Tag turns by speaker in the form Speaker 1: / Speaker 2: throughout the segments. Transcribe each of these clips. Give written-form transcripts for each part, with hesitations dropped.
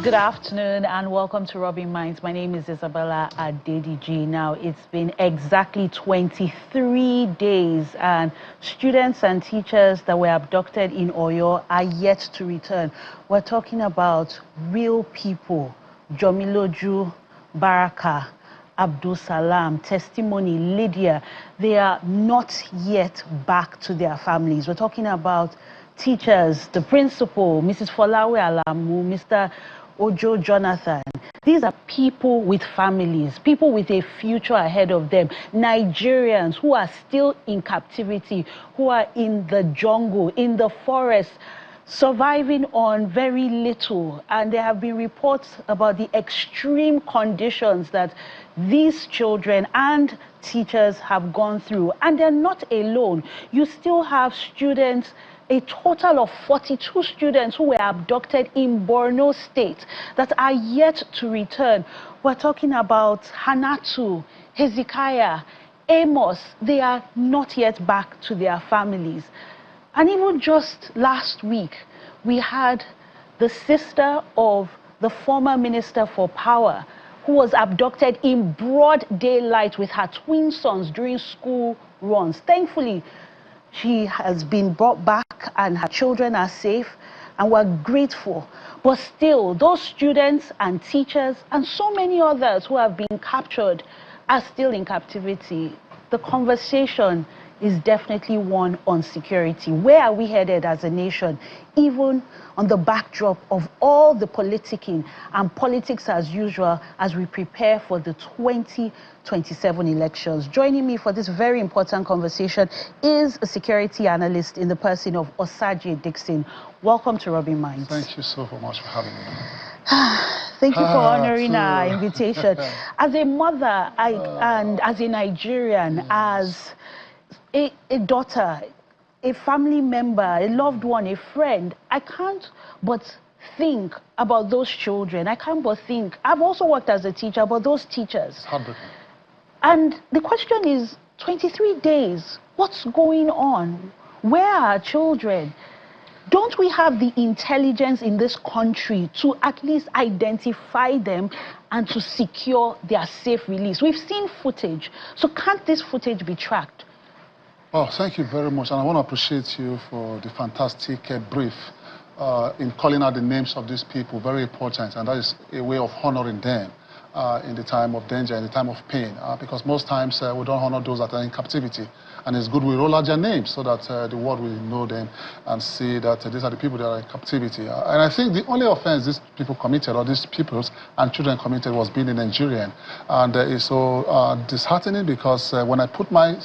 Speaker 1: Good afternoon and welcome to Rubbin Minds. My name is Isabella Adediji. Now, it's been exactly 23 days and students and teachers that were abducted in Oyo are yet to return. We're talking about real people. Jomiloju, Baraka, Abdul Salam, Testimony, Lydia. They are not yet back to their families. We're talking about teachers, the principal, Mrs. Folawe Alamu, Mr. Ojo Jonathan. These are people with families, people with a future ahead of them. Nigerians who are still in captivity, who are in the jungle, in the forest, surviving on very little. And there have been reports about the extreme conditions that these children and teachers have gone through. And they're not alone. You still have students, a total of 42 students who were abducted in Borno State that are yet to return. We're talking about Hanatu, Hezekiah, Amos. They are not yet back to their families. And even just last week, we had the sister of the former Minister for Power who was abducted in broad daylight with her twin sons during school runs. Thankfully, she has been brought back and her children are safe, and we're grateful. But still, those students and teachers and so many others who have been captured are still in captivity. The conversation is definitely one on security. Where are we headed as a nation, even on the backdrop of all the politicking and politics as usual as we prepare for the 2027 elections? Joining me for this very important conversation is a security analyst in the person of Osagie Dixon. Welcome to Rubbin Minds.
Speaker 2: Thank you so much for having me.
Speaker 1: Thank you for honoring our invitation. As a mother and as a Nigerian, as a daughter, a family member, a loved one, a friend, I can't but think about those children. I can't but think. I've also worked as a teacher, about those teachers.
Speaker 2: It's heartbreaking.
Speaker 1: And the question is, 23 days, what's going on? Where are our children? Don't we have the intelligence in this country to at least identify them and to secure their safe release? We've seen footage, so can't this footage be tracked?
Speaker 2: Oh, thank you very much. And I want to appreciate you for the fantastic brief in calling out the names of these people. Very important. And that is a way of honoring them in the time of danger, in the time of pain. Because most times we don't honor those that are in captivity. And it's good we roll out their names so that the world will know them and see that these are the people that are in captivity. And I think the only offense these people committed, or these peoples and children committed, was being a Nigerian. And it's so disheartening because when I put my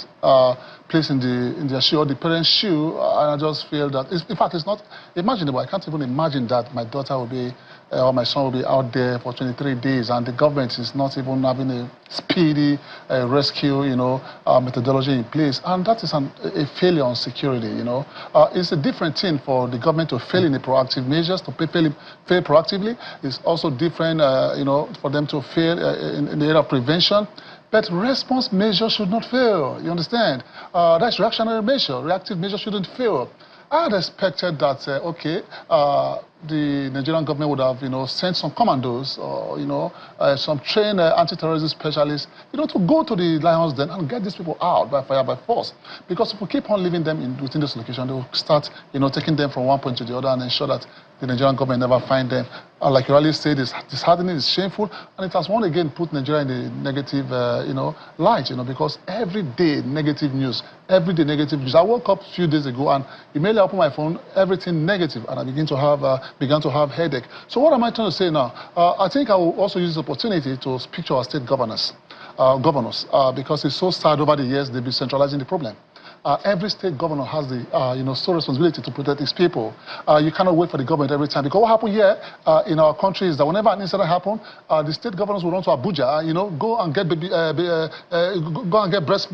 Speaker 2: place in their shoe, or the parents' shoe, I just feel that, in fact, it's not imaginable. I can't even imagine that my daughter will be, or my son will be out there for 23 days, and the government is not even having a speedy rescue, methodology in place. And that is a failure on security, It's a different thing for the government to fail in the proactive measures, to fail proactively. It's also different, for them to fail in the area of prevention. But response measures should not fail, you understand? That's reactionary measure. Reactive measures shouldn't fail. I had expected that, the Nigerian government would have, sent some commandos or, some trained anti-terrorism specialists, to go to the lions den and get these people out by fire, by force. Because if we keep on leaving them within this location, they will start, taking them from one point to the other and ensure that the Nigerian government never find them. Like you already said, it's disheartening, it's shameful, and it has once again put Nigeria in the negative, light, because every day negative news, every day negative news. I woke up a few days ago and immediately I opened my phone, everything negative, and I began to have headache. So what am I trying to say now? I think I will also use this opportunity to speak to our state governors, because it's so sad over the years they've been centralizing the problem. Every state governor has the sole responsibility to protect its people. You cannot wait for the government every time. Because what happened here in our country is that whenever an incident happens, the state governors will run to Abuja, go and get breast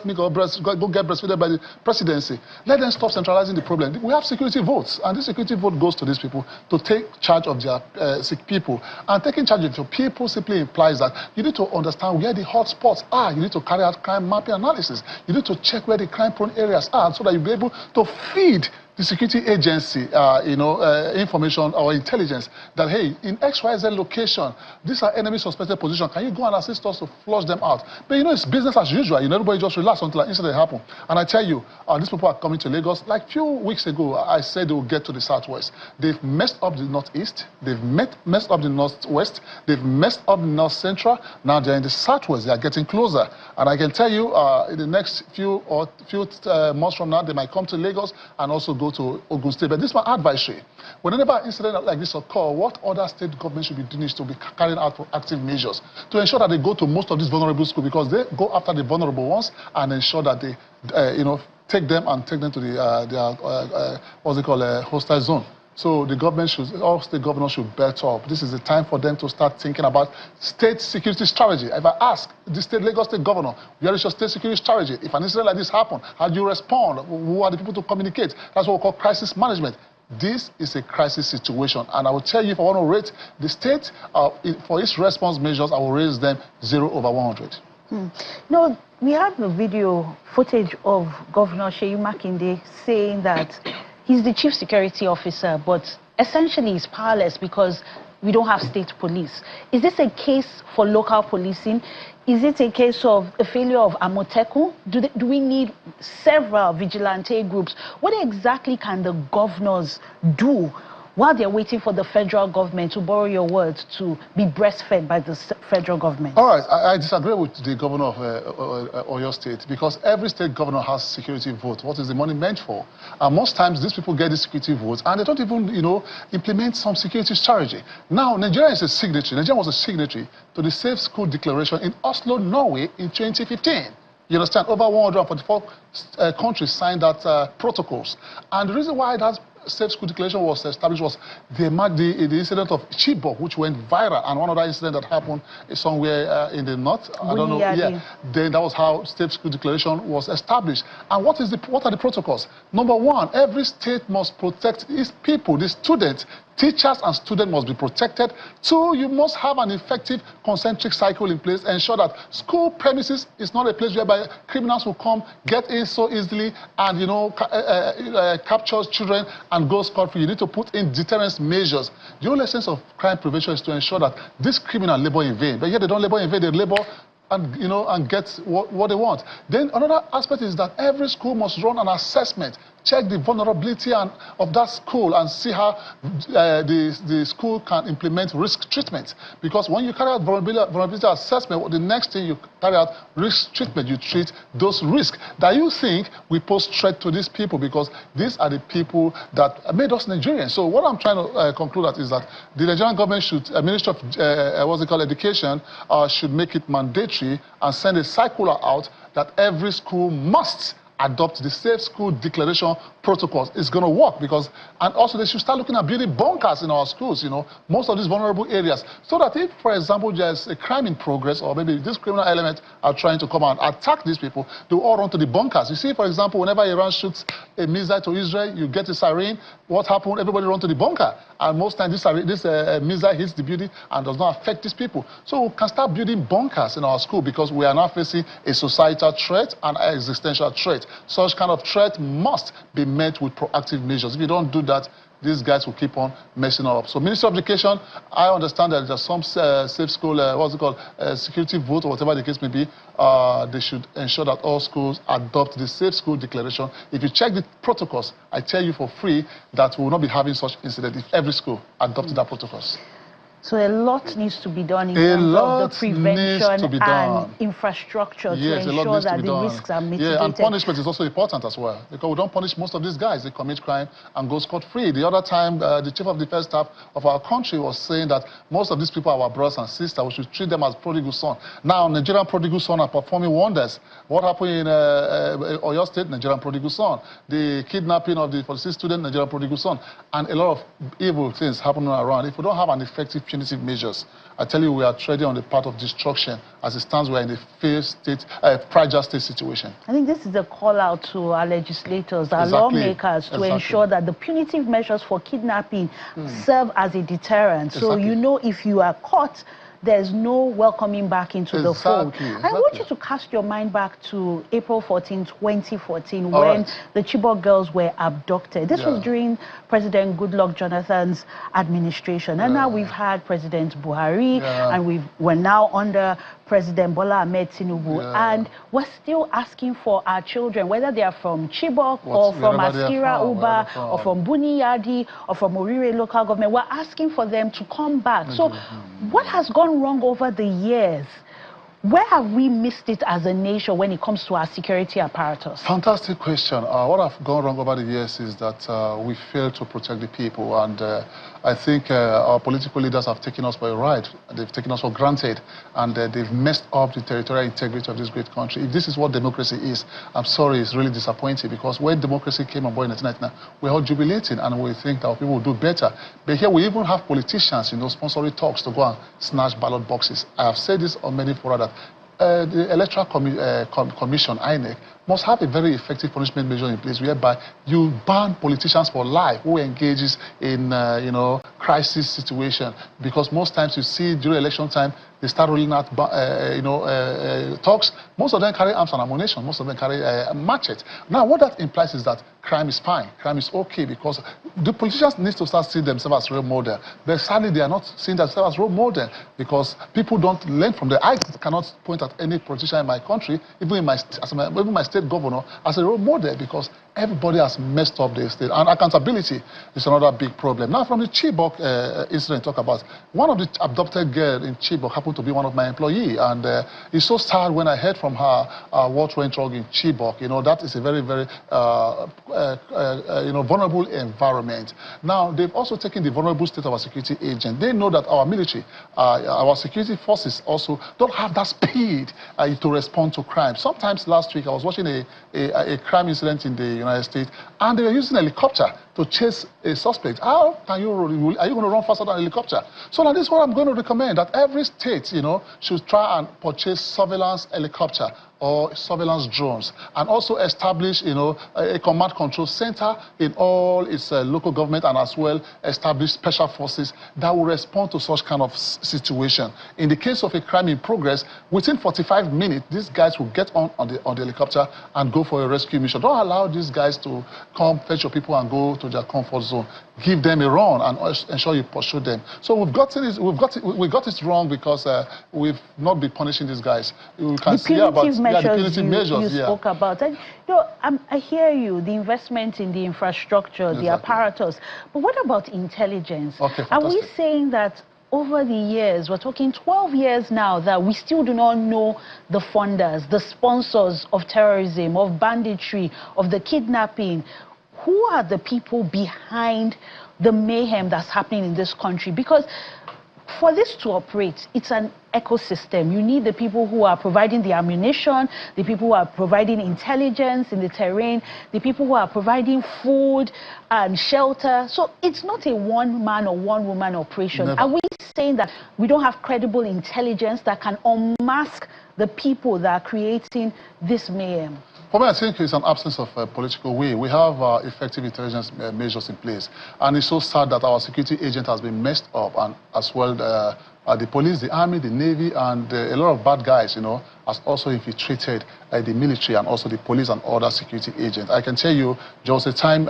Speaker 2: milk or go get breastfeeded by the presidency. Let them stop centralizing the problem. We have security votes, and this security vote goes to these people to take charge of their sick people. And taking charge of your people simply implies that you need to understand where the hot spots are. You need to carry out crime mapping analysis. You need to check where the crime-prone areas are so that you'll be able to feed the security agency, information or intelligence that, hey, in XYZ location, these are enemy suspected positions. Can you go and assist us to flush them out? But it's business as usual. Everybody just relax until an incident happens. And I tell you, these people are coming to Lagos. Like a few weeks ago, I said they will get to the southwest. They've messed up the northeast. They've messed up the northwest. They've messed up the north central. Now they're in the southwest. They are getting closer. And I can tell you, in the next few months from now, they might come to Lagos and also go to Ogun State. But this is my advisory. Whenever an incident like this occurs, what other state government should be doing is to be carrying out proactive measures to ensure that they go to most of these vulnerable schools, because they go after the vulnerable ones and ensure that they, take them to the what's it called, hostile zone. So the government all state governors should bet up. This is the time for them to start thinking about state security strategy. If I ask the Lagos state governor, where is your state security strategy? If an incident like this happens, how do you respond? Who are the people to communicate? That's what we call crisis management. This is a crisis situation, and I will tell you, if I want to rate the state for its response measures, I will raise them 0 over 100.
Speaker 1: No, we have a video footage of Governor Seyi Makinde saying that he's the chief security officer, but essentially he's powerless because we don't have state police. Is this a case for local policing? Is it a case of a failure of Amotekun? Do we need several vigilante groups? What exactly can the governors do while they're waiting for the federal government, to borrow your words, to be breastfed by the federal government?
Speaker 2: All right, I disagree with the governor of Oyo State, because every state governor has security vote. What is the money meant for? And most times these people get the security votes and they don't even, implement some security strategy. Now, Nigeria is a signatory. Nigeria was a signatory to the Safe School Declaration in Oslo, Norway in 2015. You understand? Over 144 countries signed that protocols. And the reason why that Safe School Declaration was established was the incident of Chibok, which went viral, and one other incident that happened somewhere in the north. I don't know. Yeah. Then that was how Safe School Declaration was established. And what are the protocols? Number one, every state must protect its people, the students. Teachers and students must be protected. Two, you must have an effective concentric cycle in place. Ensure that school premises is not a place whereby criminals will come, get in so easily, and capture children and go scot-free. You need to put in deterrence measures. The only essence of crime prevention is to ensure that these criminals labor in vain. But yet they don't labor in vain, they labor and get what they want. Then another aspect is that every school must run an assessment, check the vulnerability of that school and see how the school can implement risk treatment. Because when you carry out vulnerability assessment, the next thing you carry out risk treatment, you treat those risks that you think we pose threat to these people, because these are the people that made us Nigerians. So what I'm trying to conclude at is that the Nigerian government should, Ministry of Education, should make it mandatory and send a circular out that every school must adopt the Safe School Declaration protocols. It's going to work, because, and also they should start looking at building bunkers in our schools, most of these vulnerable areas, so that if, for example, there's a crime in progress, or maybe this criminal element are trying to come and attack these people, they all run to the bunkers. You see, for example, whenever Iran shoots a missile to Israel, you get a siren. What happened? Everybody run to the bunker. And most times this missile hits the building and does not affect these people. So we can start building bunkers in our school, because we are now facing a societal threat and an existential threat. Such kind of threat must be met with proactive measures. If you don't do that, these guys will keep on messing up. So Ministry of Education, I understand that there's some safe school, security vote, or whatever the case may be. They should ensure that all schools adopt the Safe School Declaration. If you check the protocols, I tell you for free that we will not be having such incidents if every school adopted that protocols.
Speaker 1: So a lot needs to be done in terms of the prevention and infrastructure to ensure that the risks are mitigated.
Speaker 2: Yeah, and punishment is also important as well, because we don't punish most of these guys. They commit crime and go scot-free. The other time, the Chief of Defense Staff of our country was saying that most of these people are our brothers and sisters. We should treat them as prodigal sons. Now, Nigerian prodigal sons are performing wonders. What happened in Oyo State? Nigerian prodigal son. The kidnapping of the 46 student, Nigerian prodigal son. And a lot of evil things happening around. If we don't have an effective punitive measures, I tell you, we are treading on the path of destruction. As it stands, we are in a fragile state situation. I
Speaker 1: think this is a call out to our legislators, our lawmakers, to ensure that the punitive measures for kidnapping serve as a deterrent. So if you are caught, there's no welcoming back into the fold.
Speaker 2: Exactly.
Speaker 1: I want you to cast your mind back to April 14, 2014, when
Speaker 2: right.
Speaker 1: the Chibok girls were abducted. This was during President Goodluck Jonathan's administration. And now we've had President Buhari, and we're now under President Bola Ahmed Tinubu, and we're still asking for our children, whether they are from Chibok or from Askira Uba or from Buniyadi or from Orire local government, we're asking for them to come back. So what has gone wrong over the years? Where have we missed it as a nation when it comes to our security apparatus?
Speaker 2: Fantastic question. What has gone wrong over the years is that we failed to protect the people, and I think our political leaders have taken us for a ride. They've taken us for granted, and they've messed up the territorial integrity of this great country. If this is what democracy is, I'm sorry, it's really disappointing, because when democracy came on board in 1999, we're all jubilating, and we think that our people will do better. But here we even have politicians, sponsoring talks to go and snatch ballot boxes. I have said this on many forums, that the Electoral Commission, INEC, must have a very effective punishment measure in place whereby you ban politicians for life who engages in, crisis situation. Because most times you see during election time, they start rolling out, talks. Most of them carry arms and ammunition. Most of them carry machetes. Now, what that implies is that crime is fine. Crime is okay, because the politicians need to start seeing themselves as role model. But sadly, they are not seeing themselves as role model, because people don't learn from them. I cannot point at any politician in my country, even my state governor, as a role model, because everybody has messed up the state. And accountability is another big problem. Now, from the Chibok incident, talk about one of the abducted girls in Chibok happened to be one of my employees, and it's so sad when I heard from her what went wrong in Chibok. That is a very, very vulnerable environment. Now, they've also taken the vulnerable state of our security agent. They know that our military, our security forces also don't have that speed to respond to crime. Sometimes last week I was watching a crime incident in the United States, and they were using a helicopter to chase a suspect. How can you run? Are you going to run faster than a helicopter? So now this is what I'm going to recommend, that every state, should try and purchase surveillance helicopter or surveillance drones, and also establish, a command control center in all its local government, and as well establish special forces that will respond to such kind of situation. In the case of a crime in progress, within 45 minutes, these guys will get on the helicopter and go for a rescue mission. Don't allow these guys to come fetch your people and go to their comfort zone. Give them a run and ensure you pursue them. So we got it wrong, because we've not been punishing these guys. You can see about the punitive measures you spoke about.
Speaker 1: And, I hear you, the investment in the infrastructure, the apparatus. But what about intelligence?
Speaker 2: Okay,
Speaker 1: are we saying that over the years, we're talking 12 years now, that we still do not know the funders, the sponsors of terrorism, of banditry, of the kidnapping? Who are the people behind the mayhem that's happening in this country? Because for this to operate, it's an ecosystem. You need the people who are providing the ammunition, the people who are providing intelligence in the terrain, the people who are providing food and shelter. So it's not a one-man or one-woman operation.
Speaker 2: Never.
Speaker 1: Are we saying that we don't have credible intelligence that can unmask the people that are creating this mayhem?
Speaker 2: For me, I think it's an absence of political will. We have effective intelligence measures in place. And it's so sad that our security agent has been messed up, and as well the police, the army, the navy, and a lot of bad guys, has also infiltrated the military and also the police and other security agents. I can tell you, there was a time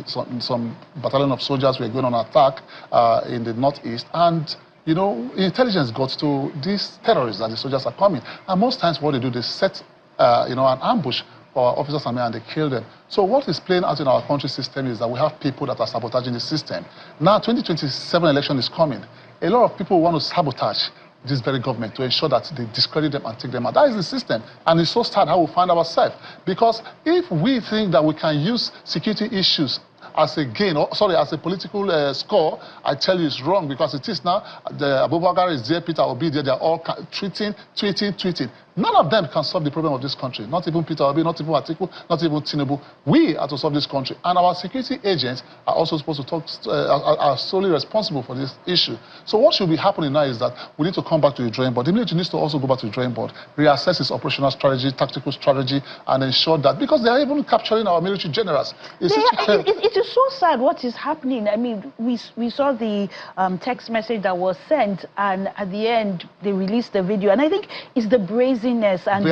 Speaker 2: some battalion of soldiers were going on attack in the northeast, and intelligence got to these terrorists that the soldiers are coming. And most times what they do, they set an ambush for our officers and they kill them. So what is playing out in our country system is that we have people that are sabotaging the system. Now, 2027 election is coming. A lot of people want to sabotage this very government to ensure that they discredit them and take them out. That is the system. And it's so sad how we find ourselves. Because if we think that we can use security issues as a gain, as a political score, I tell you it's wrong, because it is now. The Abubakar is there, Peter Obi there, they're all tweeting. None of them can solve the problem of this country. Not even Peter Obi, not even Atiku, not even Tinubu. We are to solve this country. And our security agents are also supposed to talk, are solely responsible for this issue. So what should be happening now is that we need to come back to the drawing board. The military needs to also go back to the drawing board, reassess its operational strategy, tactical strategy, and ensure that, because they are even capturing our military generals.
Speaker 1: It is so sad what is happening. I mean, we saw the text message that was sent, and at the end, they released the video. And I think it's the brazenness and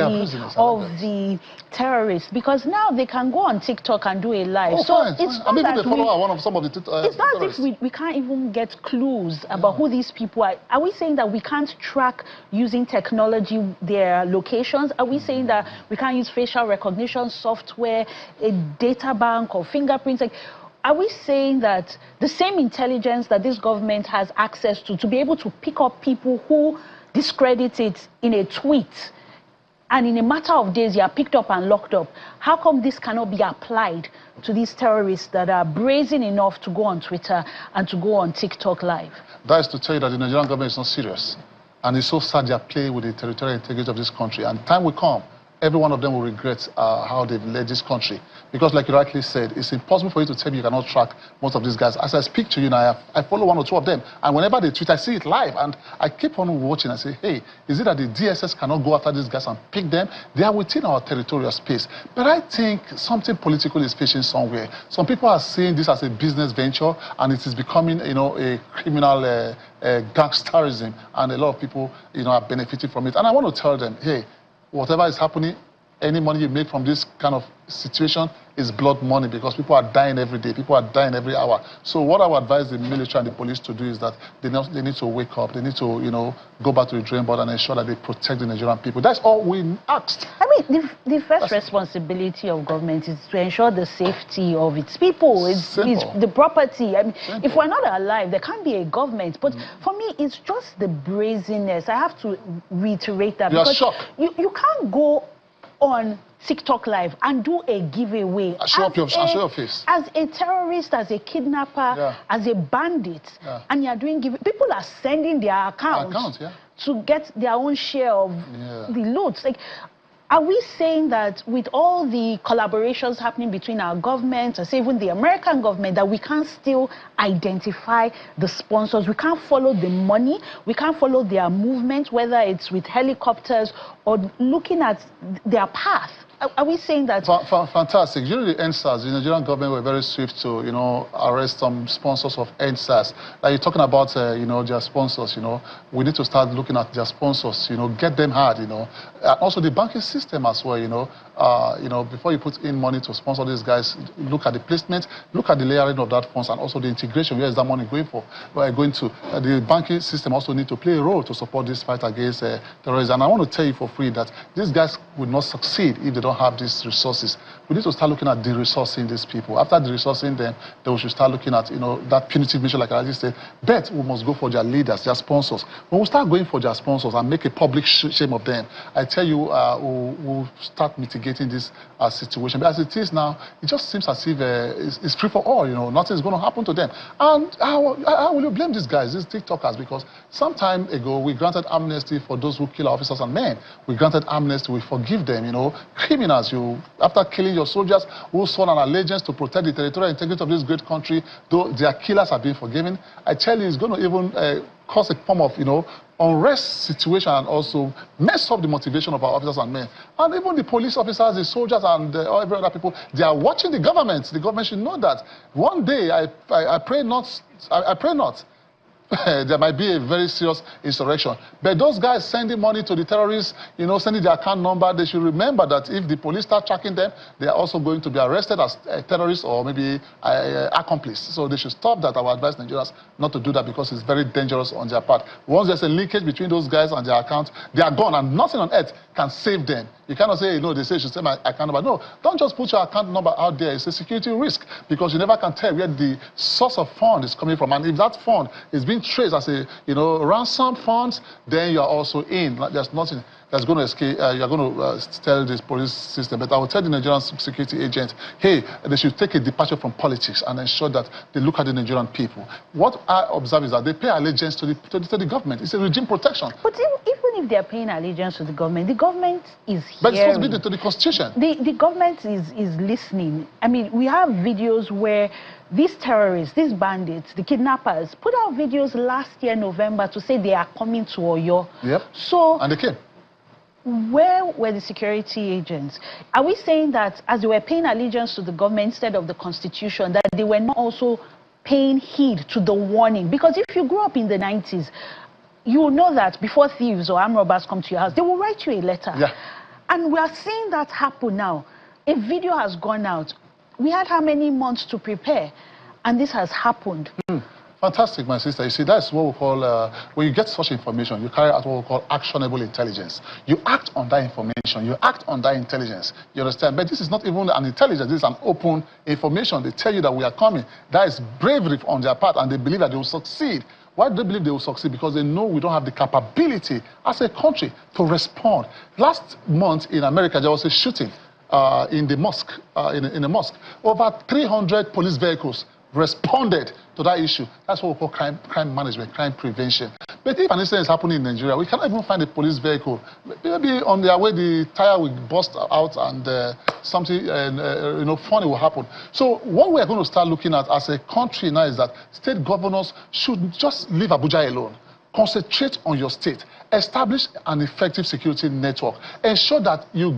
Speaker 1: of the terrorists, because now they can go on TikTok and do a live.
Speaker 2: Oh,
Speaker 1: so
Speaker 2: fine,
Speaker 1: it's
Speaker 2: fine. Maybe they follow one of some of the
Speaker 1: it's not as if we can't even get clues about who these people are. Are we saying that we can't track using technology their locations? Are we saying that we can't use facial recognition software, a data bank, or fingerprints? Like, are we saying that the same intelligence that this government has access to be able to pick up people who discredit it in a tweet, and in a matter of days you are picked up and locked up? How come this cannot be applied to these terrorists that are brazen enough to go on Twitter and to go on TikTok live?
Speaker 2: That is to tell you that the Nigerian government is not serious. And it's so sad they are playing with the territorial integrity of this country. And time will come, every one of them will regret how they've led this country. Because like you rightly said, it's impossible for you to tell me you cannot track most of these guys. As I speak to you now, I follow one or two of them. And whenever they tweet, I see it live. And I keep on watching and say, hey, is it that the DSS cannot go after these guys and pick them? They are within our territorial space. But I think something political is fishing somewhere. Some people are seeing this as a business venture, and it is becoming, you know, a criminal gangsterism. And a lot of people, you know, are benefiting from it. And I want to tell them, hey, whatever is happening, any money you make from this kind of situation is blood money, because people are dying every day, people are dying every hour. So what I would advise the military and the police to do is that they need to wake up, they need to, you know, go back to the drawing board and ensure that they protect the Nigerian people. That's all we asked.
Speaker 1: I mean, the first responsibility of government is to ensure the safety of its people, it's the property. I mean, if we're not alive, there can't be a government. But for me, it's just the brazenness. I have to reiterate that.
Speaker 2: You're shocked.
Speaker 1: You can't go on TikTok live and do a giveaway.
Speaker 2: Show up your face.
Speaker 1: As a terrorist, as a kidnapper, as a bandit, and you're doing giveaway. People are sending their accounts to get their own share of the loot. Like, are we saying that with all the collaborations happening between our government, and say even the American government, that we can't still identify the sponsors? We can't follow the money, we can't follow their movement, whether it's with helicopters or looking at their path? Are we saying that?
Speaker 2: Fantastic. During the NSAS, the Nigerian government were very swift to, you know, arrest some sponsors of NSAS. Like you're talking about, you know, their sponsors, you know. We need to start looking at their sponsors, you know, get them hard, you know. And also the banking system as well, you know. Before you put in money to sponsor these guys, look at the placement, look at the layering of that funds, and also the integration. Where is that money going for? Where going to? The banking system also need to play a role to support this fight against terrorism. And I want to tell you for free that these guys will not succeed if they don't have these resources. We need to start looking at the resourcing these people. After the resourcing them, then we should start looking at, you know, that punitive measure, like I just said. But we must go for their leaders, their sponsors. When we start going for their sponsors and make a public shame of them, I tell you, we'll start mitigating this situation. But as it is now, it just seems as if it's free for all, you know, nothing's going to happen to them. And how will you blame these guys, these TikTokers? Because some time ago, we granted amnesty for those who kill our officers and men. We granted amnesty, we forgive them, you know. Criminals, after killing your soldiers who sworn an allegiance to protect the territorial integrity of this great country, though their killers have been forgiven, I tell you, it's going to even cause a form of, you know, unrest situation, and also mess up the motivation of our officers and men. And even the police officers, the soldiers, and every other people, they are watching the government. The government should know that. One day, I pray not. There might be a very serious insurrection. But those guys sending money to the terrorists, you know, sending their account number, they should remember that if the police start tracking them, they are also going to be arrested as terrorists or maybe accomplices. So they should stop that. I would advise Nigerians not to do that, because it's very dangerous on their part. Once there's a linkage between those guys and their account, they are gone, and nothing on earth can save them. You cannot say, you know, they say you should say my account number. No, don't just put your account number out there. It's a security risk, because you never can tell where the source of fund is coming from. And if that fund is being being traced as a, ransom funds, then you are also in. There's nothing that's going to escape. You're going to tell this police system. But I will tell the Nigerian security agent, hey, they should take a departure from politics and ensure that they look at the Nigerian people. What I observe is that they pay allegiance to the government. It's a regime protection.
Speaker 1: But even if they're paying allegiance to the government is
Speaker 2: But it's supposed to be to the Constitution.
Speaker 1: The government is listening. I mean, we have videos where these terrorists, these bandits, the kidnappers, put out videos last year, November, to say they are coming to Oyo.
Speaker 2: Yep.
Speaker 1: So,
Speaker 2: and they came.
Speaker 1: Where were the security agents? Are we saying that as they were paying allegiance to the government instead of the Constitution, that they were not also paying heed to the warning? Because if you grew up in the 90s, you will know that before thieves or armed robbers come to your house, they will write you a letter.
Speaker 2: Yeah.
Speaker 1: And we are seeing that happen now. A video has gone out. We had how many months to prepare? And this has happened.
Speaker 2: Fantastic, my sister. You see, that's what we call, when you get such information, you carry out what we call actionable intelligence. You act on that information. You act on that intelligence. You understand? But this is not even an intelligence. This is an open information. They tell you that we are coming. That is bravery on their part, and they believe that they will succeed. Why do they believe they will succeed? Because they know we don't have the capability as a country to respond. Last month in America, there was a shooting in the mosque, in a mosque. Over 300 police vehicles responded to that issue. That's what we call crime management, crime prevention. But if an incident is happening in Nigeria, we cannot even find a police vehicle. Maybe on their way, the tire will burst out and something funny will happen. So what we are going to start looking at as a country now is that state governors should just leave Abuja alone. Concentrate on your state. Establish an effective security network. Ensure that you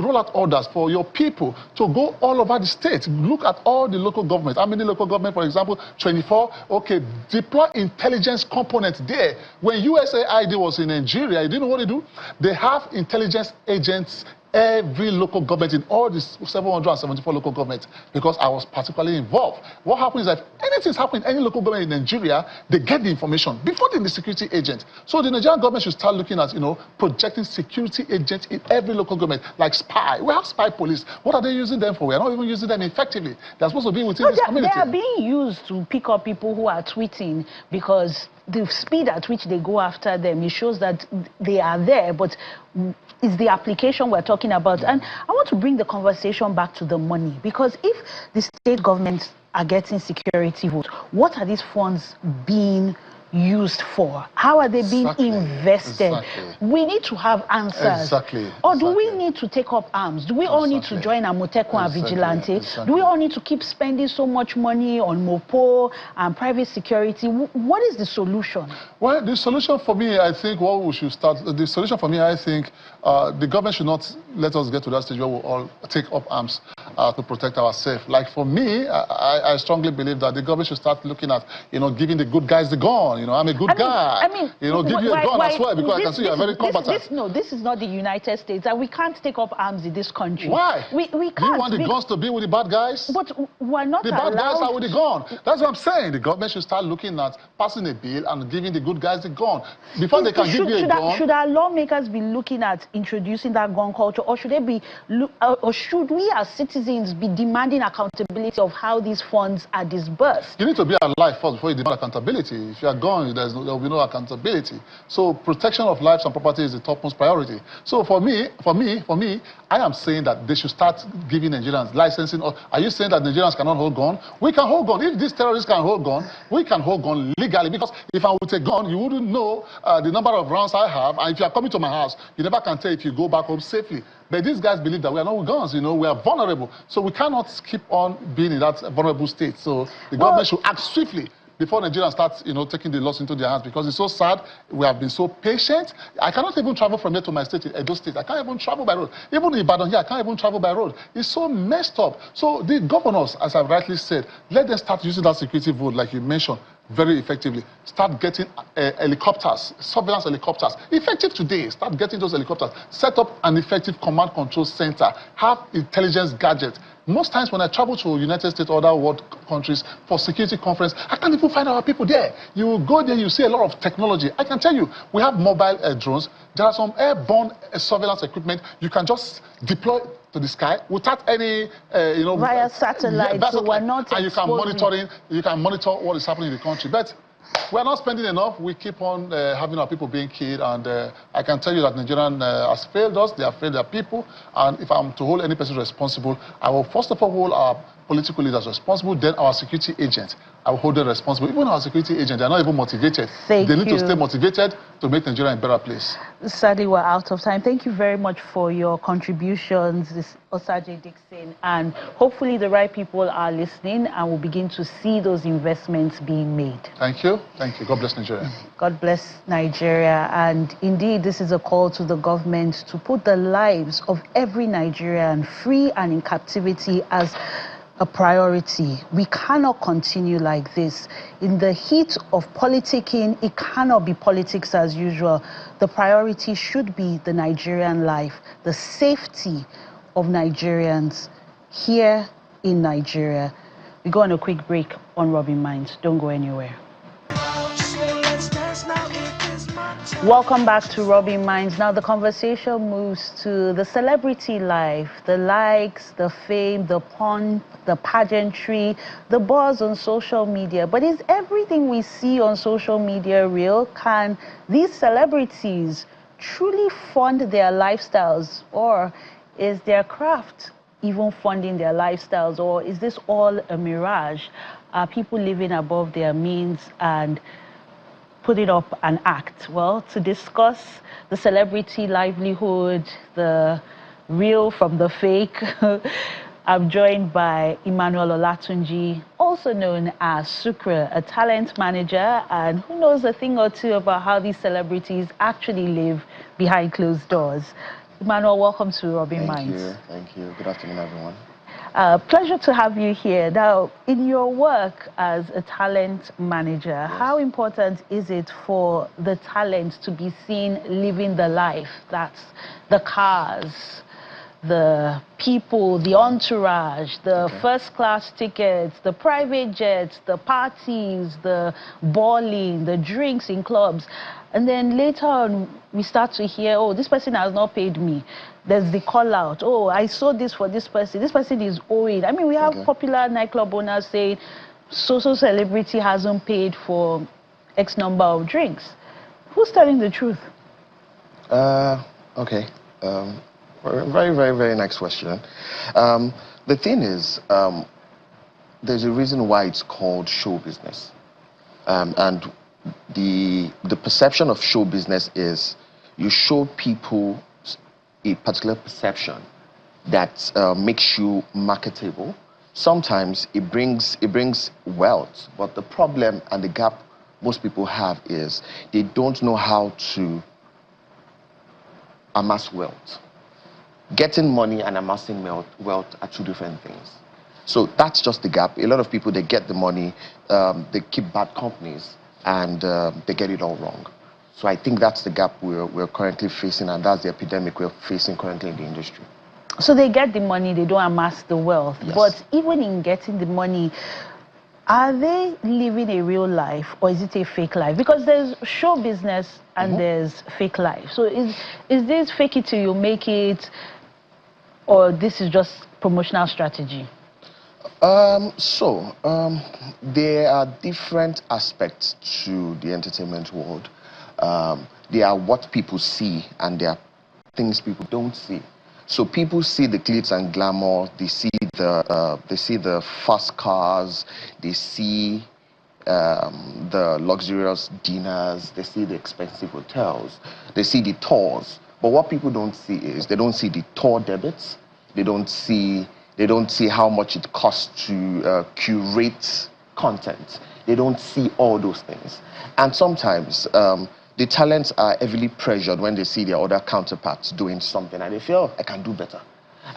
Speaker 2: roll out orders for your people to go all over the state. Look at all the local governments. How many local governments, for example, 24? Okay, deploy intelligence components there. When USAID was in Nigeria, you didn't know what they do? They have intelligence agents every local government in all these 774 local governments, because I was particularly involved. What happens is that anything's happening in any local government in Nigeria, they get the information before the security agent. So the Nigerian government should start looking at, projecting security agents in every local government, like spy. We have spy police. What are they using them for? We are not even using them effectively. They're supposed to be within this community.
Speaker 1: They are being used to pick up people who are tweeting, because the speed at which they go after them, it shows that they are there, but it's the application we're talking about. And I want to bring the conversation back to the money, because if the state governments are getting security votes, what are these funds being used for? How are they being invested? We need to have answers. Or do we need to take up arms? Do we all need to join Amotekun and Vigilante? Do we all need to keep spending so much money on Mopo and private security? What is the solution?
Speaker 2: Well, the solution for me, I think what we should start, the solution for me, I think the government should not let us get to that stage where we all take up arms to protect ourselves. Like for me, I strongly believe that the government should start looking at, giving the good guys the gun. I'm a good guy. Give you a gun as well, because I can see you're very competent.
Speaker 1: This is not the United States, and we can't take up arms in this country.
Speaker 2: Why?
Speaker 1: We can't.
Speaker 2: Do you want the guns to be with the bad guys?
Speaker 1: But we're not allowed.
Speaker 2: The bad guys are with the gun. That's what I'm saying. The government should start looking at passing a bill and giving the good guys the gun. Before they can give you a gun.
Speaker 1: Should our lawmakers be looking at introducing that gun culture, or should they be, or should we as citizens be demanding accountability of how these funds are disbursed?
Speaker 2: You need to be alive first before you demand accountability. If you are gone, there will be no accountability. So protection of lives and property is the topmost priority. So for me, I am saying that they should start giving Nigerians licensing. Are you saying that Nigerians cannot hold gun? We can hold gun. If these terrorists can hold gun, we can hold gun legally. Because if I would take gun, you wouldn't know the number of rounds I have. And if you are coming to my house, you never can tell if you go back home safely. But these guys believe that we are not with guns, we are vulnerable. So we cannot keep on being in that vulnerable state. So the government should act swiftly before Nigerians start, taking the laws into their hands, because it's so sad. We have been so patient. I cannot even travel from here to my state, Edo State. I can't even travel by road. Even in Ibadan here, I can't even travel by road. It's so messed up. So the governors, as I've rightly said, let them start using that security vote, like you mentioned, very effectively. Start getting helicopters, surveillance helicopters. Effective today. Start getting those helicopters. Set up an effective command control center. Have intelligence gadgets. Most times when I travel to United States or other world countries for security conference, I can't even find our people there. You will go there, you see a lot of technology. I can tell you, we have mobile drones. There are some airborne surveillance equipment. You can just deploy to the sky without any,
Speaker 1: via satellite. So we're not
Speaker 2: and you can monitor what is happening in the country. But We're not spending enough. We keep on having our people being killed, and I can tell you that Nigerian has failed us. They have failed their people, and if I'm to hold any person responsible, I will first of all hold our political leaders responsible, then our security agents. I will hold them responsible. Even our security agents, they're not even motivated. They need to stay motivated to make Nigeria a better place.
Speaker 1: Sadly, we're out of time. Thank you very much for your contributions, Osaje Dixon, and hopefully the right people are listening and will begin to see those investments being made.
Speaker 2: Thank you. Thank you. God bless Nigeria.
Speaker 1: God bless Nigeria. And indeed, this is a call to the government to put the lives of every Nigerian free and in captivity as a priority. We cannot continue like this. In the heat of politicking, it cannot be politics as usual. The priority should be the Nigerian life, the safety of Nigerians here in Nigeria. We go on a quick break on Rubbin Minds. Don't go anywhere. Welcome back to Rubbin Minds. Now the conversation moves to the celebrity life, the likes, the fame, the pomp, the pageantry, the buzz on social media. But is everything we see on social media real? Can these celebrities truly fund their lifestyles, or is their craft even funding their lifestyles, or is this all a mirage? Are people living above their means and putting up an act? Well, to discuss the celebrity livelihood, the real from the fake, I'm joined by Emmanuel Olatunji, also known as Sukra, a talent manager, and who knows a thing or two about how these celebrities actually live behind closed doors. Emmanuel, welcome to Rubbin Minds.
Speaker 3: Thank you. Good afternoon, everyone.
Speaker 1: Pleasure to have you here. Now, in your work as a talent manager, yes, how important is it for the talent to be seen living the life? That's the cars, the people, the entourage, the first-class tickets, the private jets, the parties, the balling, the drinks in clubs. And then later on, we start to hear, oh, this person has not paid me. There's the call out. Oh, I saw this for this person. This person is owing. I mean, we have popular nightclub owners saying, so-so celebrity hasn't paid for X number of drinks. Who's telling the truth?
Speaker 3: Okay. Very, very, very nice question. The thing is, there's a reason why it's called show business. And the perception of show business is you show people a particular perception that makes you marketable. Sometimes it brings wealth, but the problem and the gap most people have is they don't know how to amass wealth. Getting money and amassing wealth are two different things. So that's just the gap. A lot of people, they get the money, they keep bad companies, and they get it all wrong. So I think that's the gap we're currently facing, and that's the epidemic we're facing currently in the industry.
Speaker 1: So they get the money, they don't amass the wealth.
Speaker 3: Yes.
Speaker 1: But even in getting the money, are they living a real life, or is it a fake life? Because there's show business and there's fake life. So is this fake it till you make it, or this is just promotional strategy?
Speaker 3: There are different aspects to the entertainment world. There are what people see, and there are things people don't see. So people see the glitz and glamour. They see the fast cars. They see the luxurious dinners. They see the expensive hotels. They see the tours. But what people don't see is they don't see the tour debits. They don't see how much it costs to curate content. They don't see all those things. And sometimes the talents are heavily pressured when they see their other counterparts doing something, and they feel, oh, I can do better.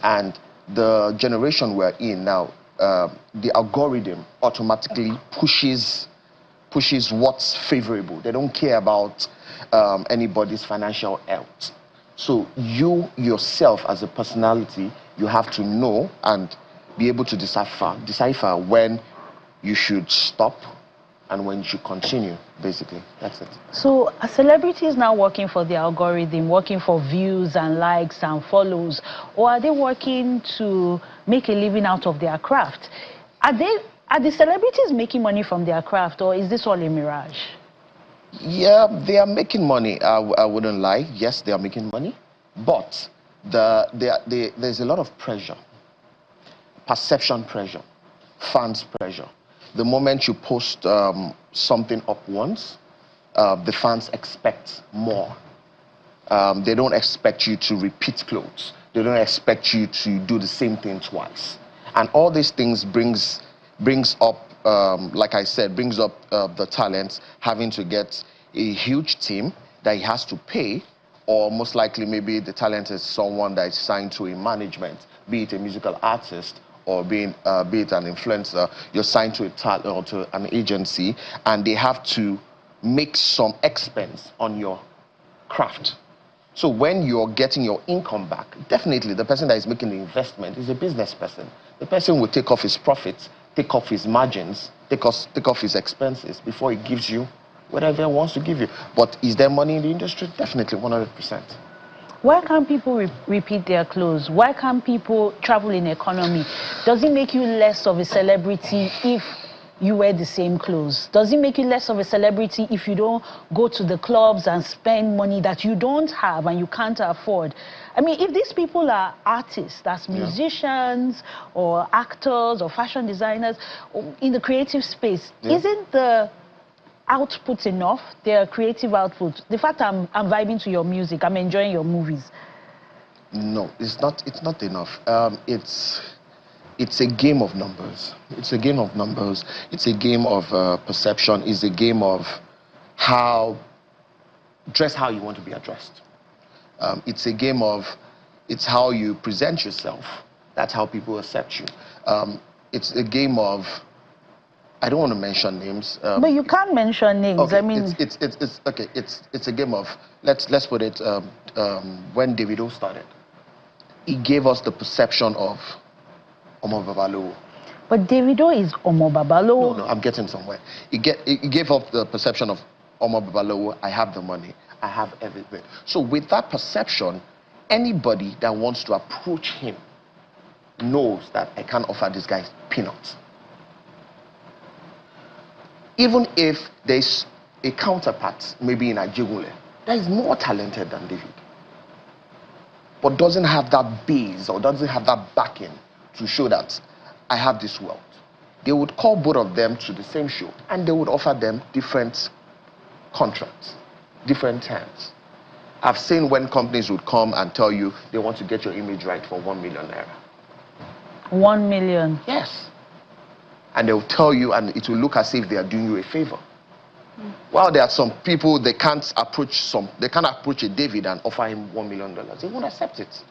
Speaker 3: And the generation we're in now, the algorithm automatically pushes what's favorable. They don't care about anybody's financial health. So you yourself as a personality, you have to know and be able to decipher when you should stop and when you should continue, basically. That's it.
Speaker 1: So a celebrity is now working for the algorithm, working for views and likes and follows, or are they working to make a living out of their craft? Are they Are the celebrities making money from their craft, or is this all a mirage?
Speaker 3: Yeah, they are making money. I wouldn't lie. Yes, they are making money. But there's a lot of pressure, perception pressure, fans pressure. The moment you post something up once, the fans expect more. They don't expect you to repeat clothes. They don't expect you to do the same thing twice. And all these things brings up, like I said, brings up the talent having to get a huge team that he has to pay, or most likely maybe the talent is someone that is signed to a management, be it a musical artist or be it an influencer. You're signed to a talent or to an agency, and they have to make some expense on your craft. So when you're getting your income back, definitely the person that is making the investment is a business person. The person will take off his profits, take off his margins, take off his expenses before he gives you whatever he wants to give you. But is there money in the industry? Definitely, 100%.
Speaker 1: Why can't people repeat their clothes? Why can't people travel in economy? Does it make you less of a celebrity if you wear the same clothes? Does it make you less of a celebrity if you don't go to the clubs and spend money that you don't have and you can't afford? I mean, if these people are artists, that's musicians or actors or fashion designers in the creative space, isn't the output enough, their creative output? The fact I'm vibing to your music, I'm enjoying your movies.
Speaker 3: No, it's not enough. It's a game of numbers. It's a game of numbers. It's a game of perception. It's a game of dress how you want to be addressed. It's a game of, it's how you present yourself. That's how people accept you. It's a game of, I don't want to mention names.
Speaker 1: But you can't mention names.
Speaker 3: Okay,
Speaker 1: I mean,
Speaker 3: it's a game of, let's put it, when Davido started, he gave us the perception of Omo Babalowo.
Speaker 1: But Davido is Omo Babalowo.
Speaker 3: No, I'm getting somewhere. He gave up the perception of Omo Babalowo. I have the money. I have everything. So with that perception, anybody that wants to approach him knows that I can't offer this guy peanuts. Even if there's a counterpart, maybe in Ajigule, that is more talented than David, but doesn't have that base or doesn't have that backing to show that I have this wealth, they would call both of them to the same show and they would offer them different contracts, different terms. I've seen when companies would come and tell you they want to get your image right for 1 million naira.
Speaker 1: 1 million?
Speaker 3: Yes. And they'll tell you, and it will look as if they are doing you a favor. While there are some people, they can't approach a David and offer him $1 million. They won't accept it.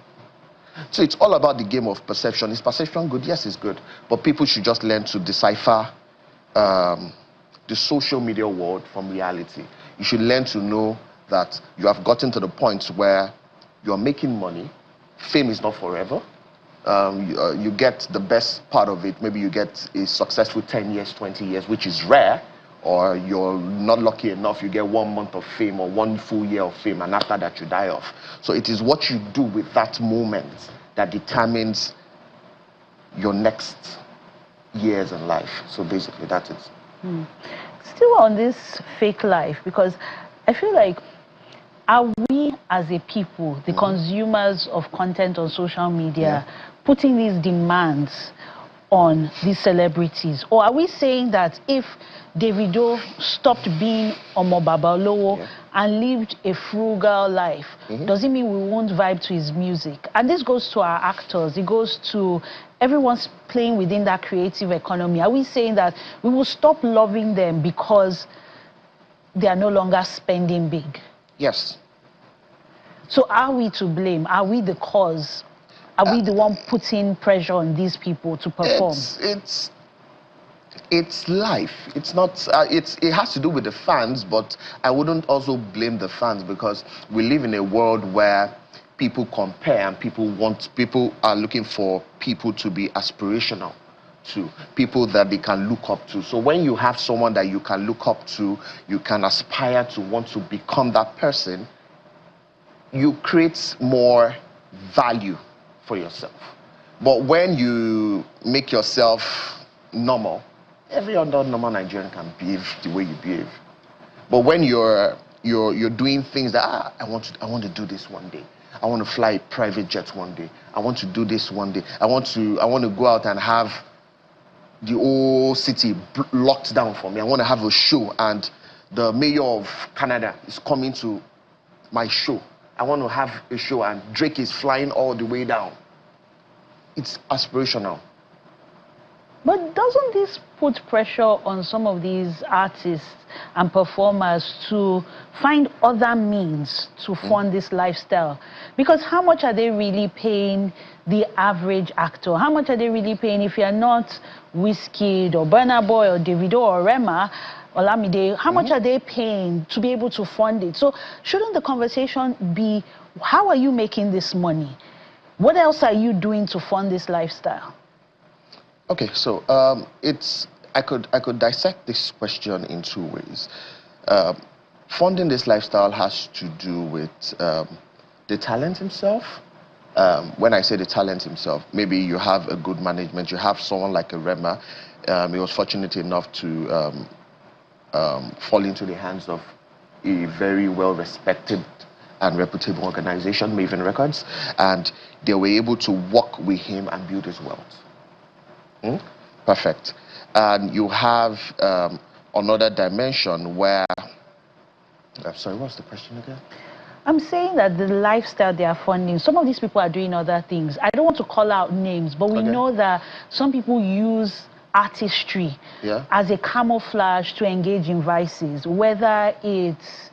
Speaker 3: So it's all about the game of perception. Is perception good? Yes, it's good. But people should just learn to decipher the social media world from reality. You should learn to know that you have gotten to the point where you're making money. Fame is not forever. You get the best part of it. Maybe you get a successful 10 years, 20 years, which is rare. Or you're not lucky enough, you get 1 month of fame or 1 full year of fame, and after that you die off. So it is what you do with that moment that determines your next years in life. So basically that's it.
Speaker 1: Still on this fake life, because I feel like, are we as a people, the consumers of content on social media, putting these demands on these celebrities? Or are we saying that if Davido stopped being Omo Babalowo and lived a frugal life, does it mean we won't vibe to his music? And this goes to our actors, it goes to everyone's playing within that creative economy. Are we saying that we will stop loving them because they are no longer spending big?
Speaker 3: Yes.
Speaker 1: So are we to blame? Are we the cause? Are we the one putting pressure on these people to perform?
Speaker 3: It's life. It's not. It has to do with the fans, but I wouldn't also blame the fans, because we live in a world where people compare and people are looking for people to be aspirational to, people that they can look up to. So when you have someone that you can look up to, you can aspire to want to become that person, you create more value for yourself. But when you make yourself normal, Every other normal Nigerian can behave the way you behave. But when you're doing things that I want to do this one day. I want to fly a private jet one day. I want to do this one day. I want to go out and have the whole city locked down for me. I want to have a show, and the mayor of Canada is coming to my show. I want to have a show, and Drake is flying all the way down. It's aspirational.
Speaker 1: But doesn't this put pressure on some of these artists and performers to find other means to fund this lifestyle? Because how much are they really paying the average actor? How much are they really paying if you're not Wizkid or Burna Boy or Davido or Rema or Lamide? How much are they paying to be able to fund it? So shouldn't the conversation be, how are you making this money? What else are you doing to fund this lifestyle?
Speaker 3: Okay, so I could dissect this question in two ways. Funding this lifestyle has to do with the talent himself. When I say the talent himself, maybe you have a good management, you have someone like a Rema. He was fortunate enough to fall into the hands of a very well-respected and reputable organization, Maven Records, and they were able to work with him and build his wealth. Perfect. And you have another dimension where, sorry, what's the question again?
Speaker 1: I'm saying that the lifestyle they are funding, some of these people are doing other things. I don't want to call out names, but we know that some people use artistry as a camouflage to engage in vices, whether it's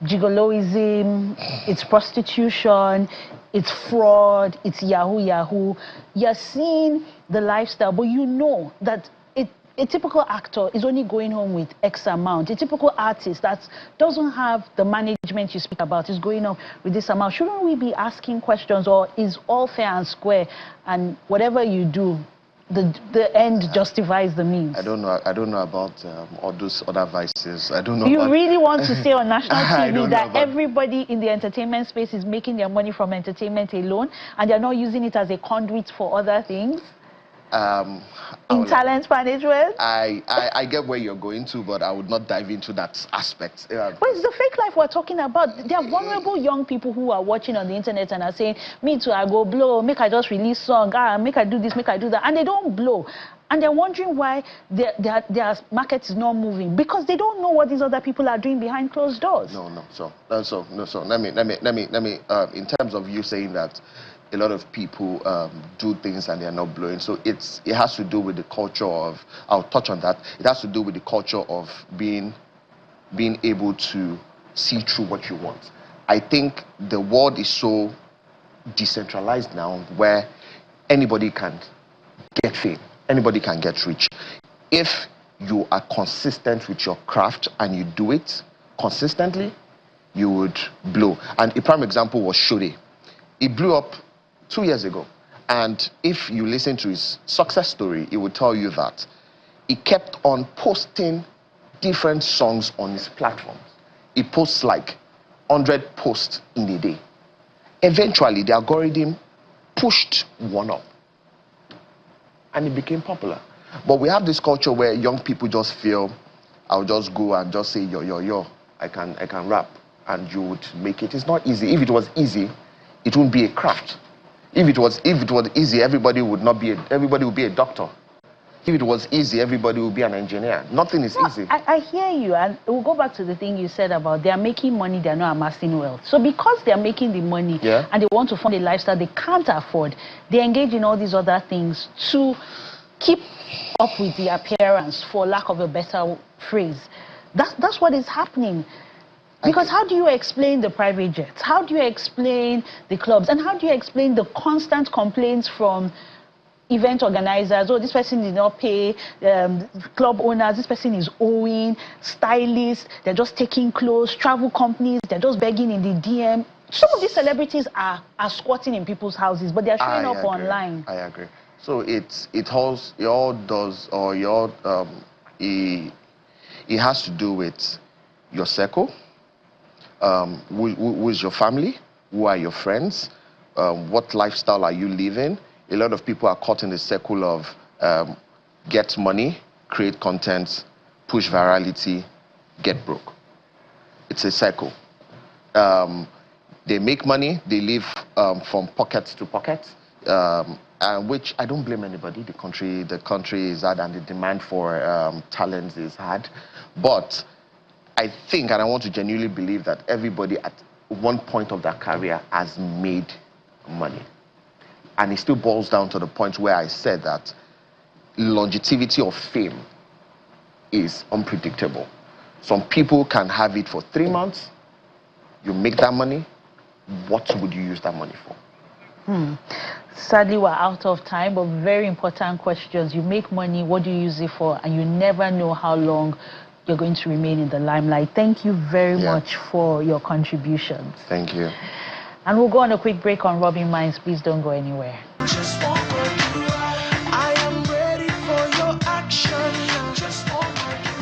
Speaker 1: gigoloism, it's prostitution, it's fraud, it's yahoo. You're seeing the lifestyle, but you know that a typical actor is only going home with X amount. A typical artist that doesn't have the management you speak about is going home with this amount. Shouldn't we be asking questions, or is all fair and square, and whatever you do, the end justifies the means?
Speaker 3: I don't know about all those other vices. I don't know.
Speaker 1: You really want to say on national TV that everybody in the entertainment space is making their money from entertainment alone, and they're not using it as a conduit for other things? In talent management?
Speaker 3: I get where you're going to, but I would not dive into that aspect.
Speaker 1: But it's the fake life we're talking about. There are vulnerable young people who are watching on the internet and are saying, me too, I go blow, make I just release song, make I do this, make I do that, and they don't blow. And they're wondering why their market is not moving, because they don't know what these other people are doing behind closed doors.
Speaker 3: So let me in terms of you saying that a lot of people do things and they're not blowing. So it has to do with the culture of, I'll touch on that. It has to do with the culture of being able to see through what you want. I think the world is so decentralized now, where anybody can get fame, anybody can get rich. If you are consistent with your craft and you do it consistently, you would blow. And a prime example was Shode. He blew up 2 years ago, and if you listen to his success story, it will tell you that he kept on posting different songs on his platforms. He posts like 100 posts in a day. Eventually, the algorithm pushed one up, and it became popular. But we have this culture where young people just feel, I'll just go and just say yo, I can rap, and you would make it. It's not easy. If it was easy, it wouldn't be a craft. If it was easy, everybody would be a doctor. If it was easy, everybody would be an engineer. Nothing is easy.
Speaker 1: I hear you, and we'll go back to the thing you said about they are making money, they are not amassing wealth. So because they are making the money and they want to fund a lifestyle they can't afford, they engage in all these other things to keep up with the appearance, for lack of a better phrase. That's what is happening. Because how do you explain the private jets? How do you explain the clubs? And how do you explain the constant complaints from event organizers? Oh, this person did not pay, club owners, this person is owing, stylists, they're just taking clothes, travel companies, they're just begging in the DM. Some of these celebrities are squatting in people's houses, but they're showing up online.
Speaker 3: I agree. So it has to do with your circle. Who is your family? Who are your friends? What lifestyle are you living? A lot of people are caught in the circle of get money, create content, push virality, get broke. It's a cycle. They make money, they live from pocket to pocket, which I don't blame anybody. The country is hard and the demand for talent is hard. But I think, and I want to genuinely believe, that everybody at one point of their career has made money. And it still boils down to the point where I said that longevity of fame is unpredictable. Some people can have it for 3 months, you make that money, what would you use that money for?
Speaker 1: Sadly, we're out of time, but very important questions. You make money, what do you use it for? And you never know how long you're going to remain in the limelight. Thank you very much for your contributions.
Speaker 3: Thank you.
Speaker 1: And we'll go on a quick break on Rubbin Minds. Please don't go anywhere.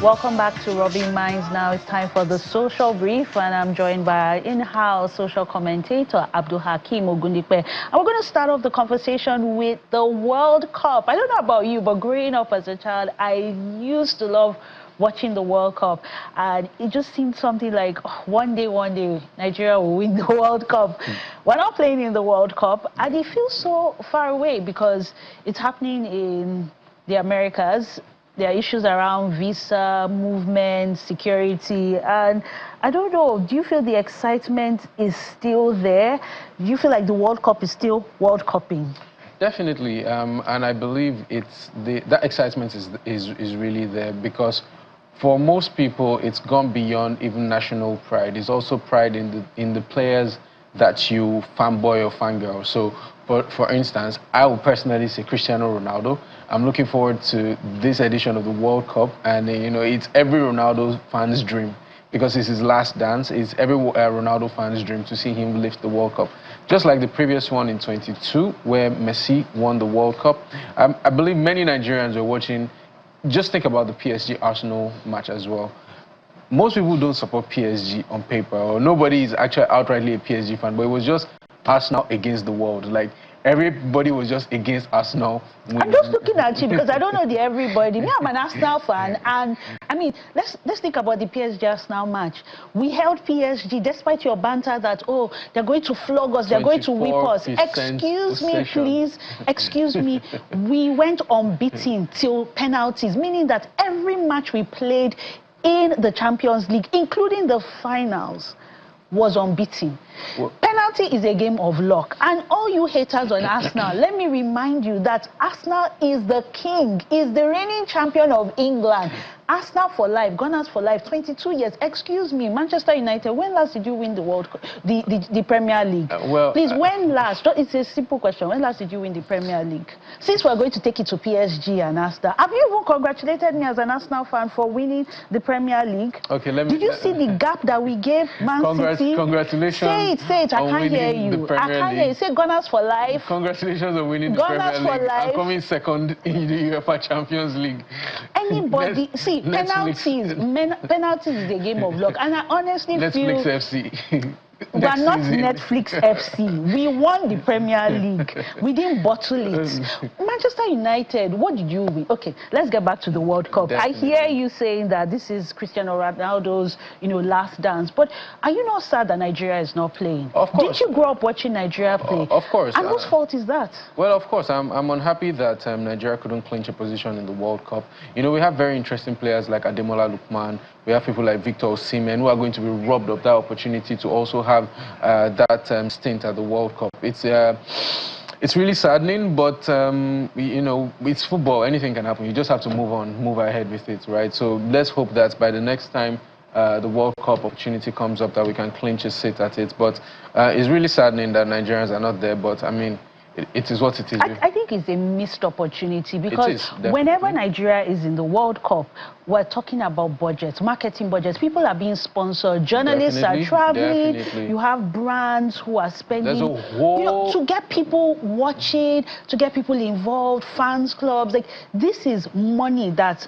Speaker 1: Welcome back to Rubbin Minds. Now it's time for the social brief, and I'm joined by in-house social commentator Abdul Hakim Ogundipe. And we're going to start off the conversation with the World Cup. I don't know about you, but growing up as a child, I used to love watching the World Cup, and it just seemed something like one day Nigeria will win the World Cup. We're not playing in the World Cup, and it feels so far away because it's happening in the Americas. There are issues around visa, movement, security, and I don't know, do you feel the excitement is still there? Do you feel like the World Cup is still World Cupping?
Speaker 4: Definitely, and I believe that excitement is really there, because for most people it's gone beyond even national pride. It's also pride in the players that you fanboy or fangirl. So, for instance, I would personally say Cristiano Ronaldo. I'm looking forward to this edition of the World Cup, and you know, it's every Ronaldo fan's dream, because it's his last dance. It's every Ronaldo fan's dream to see him lift the World Cup. Just like the previous one in 22, where Messi won the World Cup. I believe many Nigerians are watching. Just think about the PSG-Arsenal match as well. Most people don't support PSG on paper, or nobody is actually outrightly a PSG fan, but it was just Arsenal against the world. Like, everybody was just against Arsenal.
Speaker 1: I'm just looking at you because I don't know the everybody. Me, I'm an Arsenal fan, and I mean, let's think about the PSG Arsenal match. We held PSG despite your banter that, oh, they're going to flog us, they're going to whip us. Excuse me, please. Excuse me. We went unbeaten till penalties, meaning that every match we played in the Champions League, including the finals, was unbeaten. Well, penalty is a game of luck, and all you haters on Arsenal, let me remind you that Arsenal is the king, is the reigning champion of England. Arsenal for life, Gunners for life, 22 years. Excuse me, Manchester United, when last did you win the the Premier League? Please, when last? It's a simple question. When last did you win the Premier League? Since we're going to take it to PSG and Arsenal, have you even congratulated me as an Arsenal fan for winning the Premier League?
Speaker 4: Okay, let me...
Speaker 1: Did you see the gap that we gave Man City?
Speaker 4: Congratulations.
Speaker 1: Say it. I can't hear you. I can't hear you. Say Gunners for life.
Speaker 4: Congratulations on winning the Premier League.
Speaker 1: For life.
Speaker 4: I'm coming second in the UEFA Champions League.
Speaker 1: Anybody, see, penalties is a game of luck, and I honestly feel
Speaker 4: Netflix FC.
Speaker 1: We are not Netflix FC. We won the Premier League. We didn't bottle it. Manchester United, what did you win? Okay, let's get back to the World Cup. Definitely. I hear you saying that this is Cristiano Ronaldo's, last dance. But are you not sad that Nigeria is not playing?
Speaker 4: Of course.
Speaker 1: Did you grow up watching Nigeria play?
Speaker 4: Of course.
Speaker 1: And whose fault is that?
Speaker 4: Well, of course, I'm unhappy that Nigeria couldn't clinch a position in the World Cup. You know, we have very interesting players like Ademola Lookman. We have people like Victor Osimhen who are going to be robbed of that opportunity to also have that stint at the World Cup. It's really saddening, but it's football. Anything can happen. You just have to move on, move ahead with it, right? So let's hope that by the next time the World Cup opportunity comes up, that we can clinch a seat at it. But it's really saddening that Nigerians are not there. But I mean, it is what it is.
Speaker 1: I think it's a missed opportunity, because whenever Nigeria is in the World Cup, we're talking about budgets, marketing budgets. People are being sponsored. Journalists are traveling. You have brands who are spending, to get people watching, to get people involved, fans clubs. Like, this is money that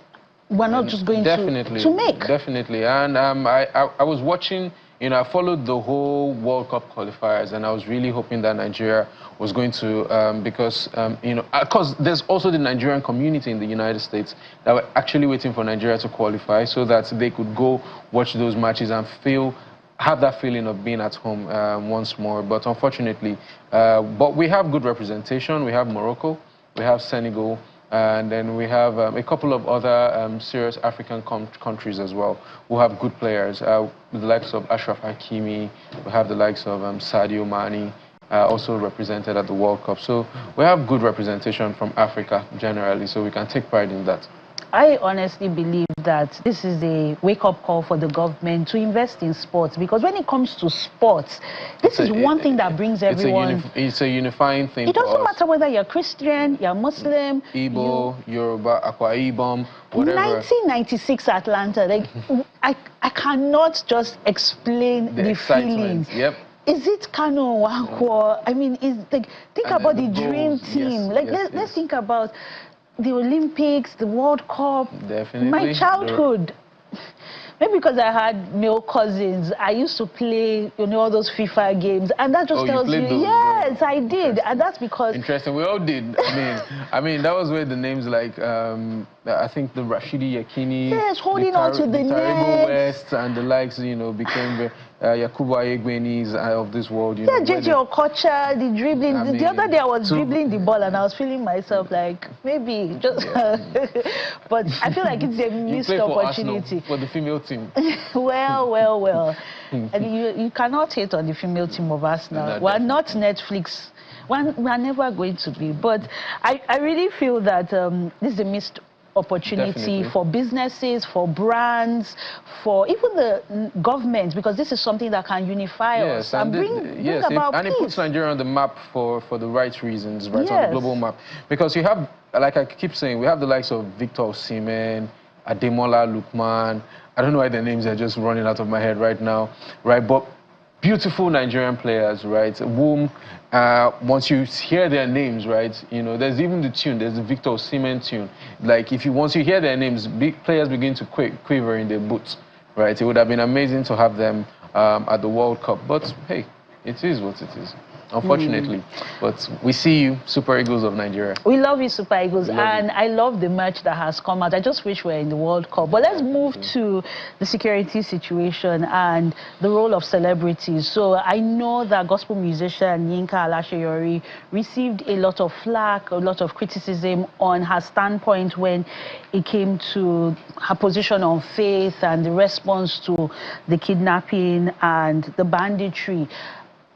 Speaker 1: we're not just going to make.
Speaker 4: Definitely. And I was watching you know, I followed the whole World Cup qualifiers, and I was really hoping that Nigeria was going to, because, you know, because there's also the Nigerian community in the United States that were actually waiting for Nigeria to qualify so that they could go watch those matches and have that feeling of being at home once more. But unfortunately, but we have good representation. We have Morocco, we have Senegal, and then we have a couple of other serious African countries as well who have good players. With the likes of Ashraf Hakimi, we have the likes of Sadio Mane, also represented at the World Cup. So we have good representation from Africa generally, so we can take pride in that.
Speaker 1: I honestly believe that this is a wake-up call for the government to invest in sports, because when it comes to sports, this is one thing that brings everyone.
Speaker 4: It's a unifying thing.
Speaker 1: It doesn't matter whether you're Christian, you're Muslim,
Speaker 4: Igbo, Yoruba, Akwa Ibom, whatever.
Speaker 1: 1996 Atlanta, like I cannot just explain the feeling.
Speaker 4: Yep.
Speaker 1: Is it Kano Wakwa? I mean, think about the dream team. Yes, let's think about the Olympics, the World Cup.
Speaker 4: Definitely.
Speaker 1: My childhood. Maybe because I had male cousins, I used to play, you know, all those FIFA games, and that just tells you, yes, I did, and that's because.
Speaker 4: Interesting. We all did. I mean, that was where the names like, I think the Rashidi Yakini,
Speaker 1: yes, holding on to the net,
Speaker 4: West, and the likes, you know, became Yakubu Ayegbenis of this world. You
Speaker 1: yeah,
Speaker 4: know,
Speaker 1: JJ Okocha, the dribbling. I mean, the other day I was dribbling the ball and I was feeling myself like maybe just. But I feel like it's a missed opportunity
Speaker 4: for the female team.
Speaker 1: well. And you cannot hate on the female team of Arsenal. We're not Netflix. We're never going to be. But I really feel that this is a missed opportunity for businesses, for brands, for even the government, because this is something that can unify us and bring about peace.
Speaker 4: And it puts Nigeria on the map for the right reasons, right, on the global map. Because you have, like I keep saying, we have the likes of Victor Osimhen, Ademola Lookman. I don't know why their names are just running out of my head right now, right? But beautiful Nigerian players, right? Whom, once you hear their names, right, you know, there's even the tune, there's the Victor Osimhen tune. Like, once you hear their names, big players begin to quiver in their boots, right? It would have been amazing to have them at the World Cup. But, hey, it is what it is, unfortunately. But we see you, Super Eagles of Nigeria.
Speaker 1: We love you, Super Eagles, and I love the merch that has come out. I just wish we were in the World Cup. But let's move to the security situation and the role of celebrities. So I know that gospel musician Yinka Alasheyori received a lot of flack, a lot of criticism on her standpoint when it came to her position on faith and the response to the kidnapping and the banditry.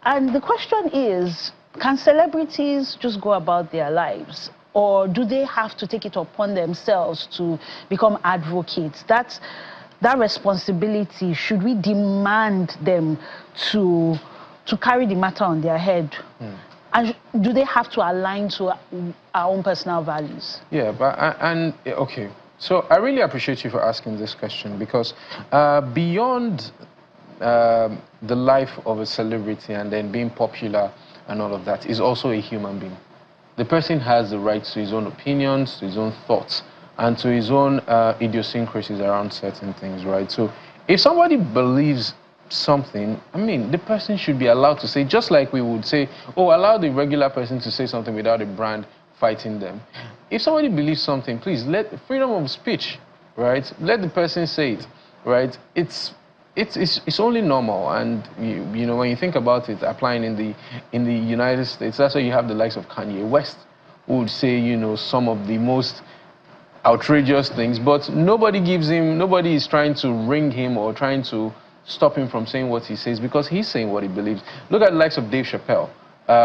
Speaker 1: And the question is, can celebrities just go about their lives, or do they have to take it upon themselves to become advocates? That responsibility, should we demand them to carry the matter on their head? And do they have to align to our own personal values?
Speaker 4: Yeah, but okay. So I really appreciate you for asking this question, because beyond the life of a celebrity and then being popular and all of that is also a human being. The person has the right to his own opinions, to his own thoughts, and to his own idiosyncrasies around certain things, right? So if somebody believes something, I mean, the person should be allowed to say, just like we would say, oh, allow the regular person to say something without a brand fighting them. If somebody believes something, please let freedom of speech, right? Let the person say it, right? It's only normal, and you know, when you think about it, applying in the United States, that's why you have the likes of Kanye West, who would say, you know, some of the most outrageous things, but nobody is trying to ring him or trying to stop him from saying what he says, because he's saying what he believes. Look at the likes of Dave Chappelle,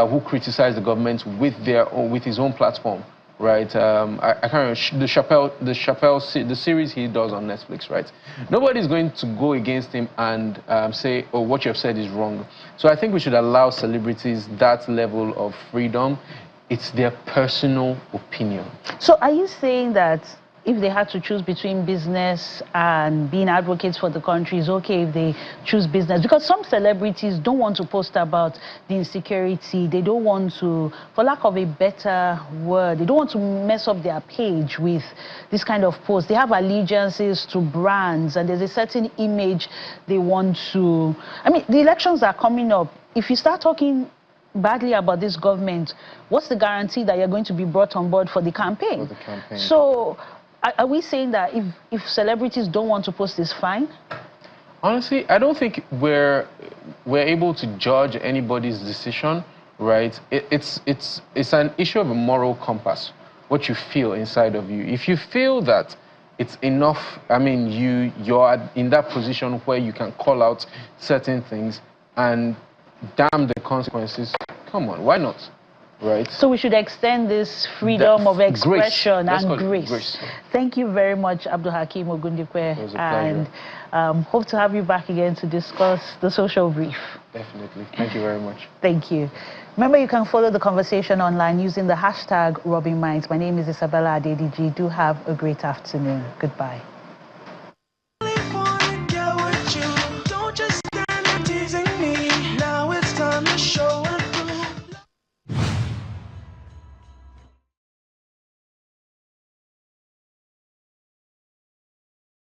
Speaker 4: who criticized the government with his own platform. Right, I can't remember the series he does on Netflix. Right, nobody's going to go against him and say, "Oh, what you have said is wrong." So I think we should allow celebrities that level of freedom. It's their personal opinion.
Speaker 1: So are you saying that if they had to choose between business and being advocates for the country, it's okay if they choose business. Because some celebrities don't want to post about the insecurity. They don't want to, for lack of a better word, they don't want to mess up their page with this kind of post. They have allegiances to brands, and there's a certain image they want to... I mean, the elections are coming up. If you start talking badly about this government, what's the guarantee that you're going to be brought on board for the campaign?
Speaker 4: For the campaign.
Speaker 1: So are we saying that if celebrities don't want to post, it's fine?
Speaker 4: Honestly, I don't think we're able to judge anybody's decision, right? It's an issue of a moral compass, what you feel inside of you. If you feel that it's enough, I mean, you're in that position where you can call out certain things and damn the consequences, come on, why not? Right?
Speaker 1: So we should extend this freedom of expression and grace. Thank you very much, Abdul Hakim Ogundipe, and hope to have you back again to discuss the social brief.
Speaker 4: Definitely. Thank you very much.
Speaker 1: Thank you. Remember, you can follow the conversation online using the hashtag Rubbin Minds. My name is Isabella Adediji. Do have a great afternoon. Goodbye.